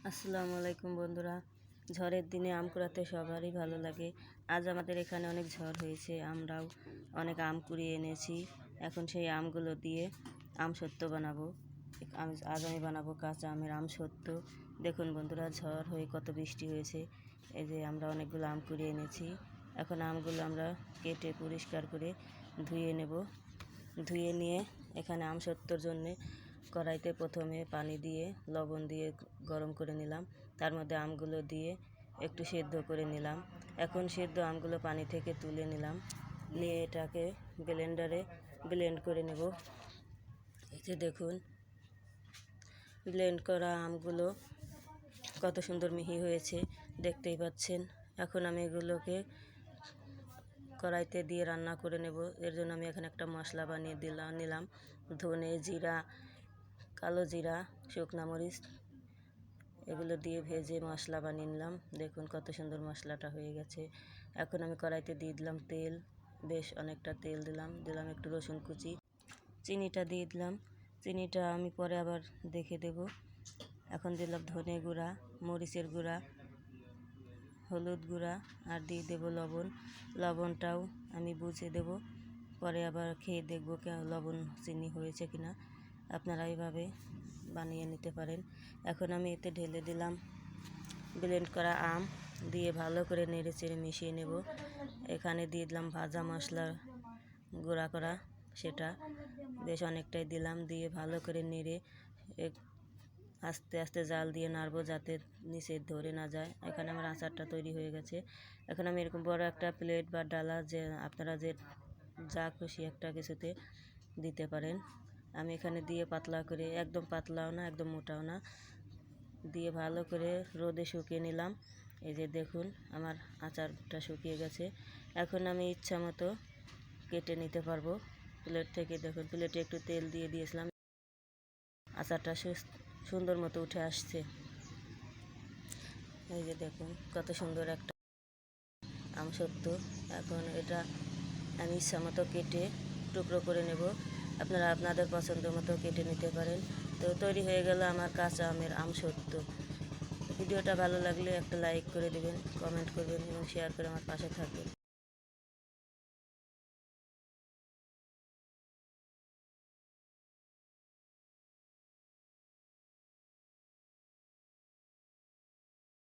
আসসালামু আলাইকুম বন্ধুরা। ঝড়ের দিনে আম কুড়াতে সবারই ভালো লাগে। আজ আমাদের এখানে অনেক ঝড় হয়েছে, আমরাও অনেক আম কুড়িয়ে এনেছি। এখন সেই আমগুলো দিয়ে আমসত্ত্ব বানাবো। আজ আমি বানাবো কাঁচা আমের আমসত্ত্ব। দেখুন বন্ধুরা, ঝড় হয়ে কত বৃষ্টি হয়েছে। এই যে আমরা অনেকগুলো আম কুড়িয়ে এনেছি। এখন আমগুলো আমরা কেটে পরিষ্কার করে ধুয়ে নেব। ধুয়ে নিয়ে এখানে আমসত্ত্বর জন্যে কড়াইতে প্রথমে পানি দিয়ে লবণ দিয়ে গরম করে নিলাম। তার মধ্যে আমগুলো দিয়ে একটু সেদ্ধ করে নিলাম। এখন সেদ্ধ আমগুলো পানি থেকে তুলে নিলাম, নিয়ে এটাকে ব্লেন্ডারে ব্লেন্ড করে নেব। এই যে দেখুন, ব্লেন্ড করা আমগুলো কত সুন্দর মিহি হয়েছে, দেখতেই পাচ্ছেন। এখন আমি এগুলোকে কড়াইতে দিয়ে রান্না করে নেব। এর জন্য আমি এখানে একটা মশলা বানিয়ে নিলাম। ধনে, জিরা, কালো জিরা, শুকনো মরিচ এগুলো দিয়ে ভেজে মশলা বানিয়ে নিলাম। দেখুন কত সুন্দর মশলাটা হয়ে গেছে। এখন আমি কড়াইতে দিয়ে দিলাম তেল, বেশ অনেকটা তেল দিলাম একটু রসুন কুচি, চিনিটা দিয়ে দিলাম। চিনিটা আমি পরে আবার দেখে দেব। এখন দিলাম ধনে গুঁড়া, মরিচের গুঁড়া, হলুদ গুঁড়া আর দিয়ে দেবো লবণ। লবণটাও আমি বুঝে দেব, পরে আবার খেয়ে দেখবো লবণ চিনি হয়েছে কিনা। আপনারা এইভাবে বানিয়ে নিতে পারেন। এখন আমি এতে ঢেলে দিলাম ব্লেন্ড করা আম, দিয়ে ভালো করে নেড়ে চেড়ে মিশিয়ে নেব। এখানে দিয়ে দিলাম ভাজা মশলা গুঁড়া করা, সেটা বেশ অনেকটাই দিলাম। দিয়ে ভালো করে নেড়ে আস্তে আস্তে জাল দিয়ে নাড়বো, যাতে নিচে ধরে না যায়। এখানে আমার আচারটা তৈরি হয়ে গেছে। এখন আমি এরকম বড় একটা প্লেট বা ডালা, যে আপনারা যা খুশি একটা কিছুতে দিতে পারেন। আমি এখানে দিয়ে পাতলা করে, একদম পাতলাও না একদম মোটাও না, দিয়ে ভালো করে রোদে শুকিয়ে নিলাম। এই যে দেখুন আমার আচারটা শুকিয়ে গেছে। এখন আমি ইচ্ছা মতো কেটে নিতে পারবো প্লেট থেকে। দেখুন প্লেটে একটু তেল দিয়ে দিয়েছিলাম, আচারটা সুন্দর মতো উঠে আসছে। এই যে দেখুন কত সুন্দর একটা আমসত্ত্ব। এখন এটা আমি ইচ্ছা মতো কেটে টুকরো করে নেব। আপনারা আপনাদের পছন্দ মতো কেটে নিতে পারেন। তো তৈরি হয়ে গেল আমার কাঁচা আমের আমসত্ত্ব। ভিডিওটা ভালো লাগলে একটা লাইক করে দেবেন, কমেন্ট করবেন এবং শেয়ার করে আমার পাশে থাকবেন।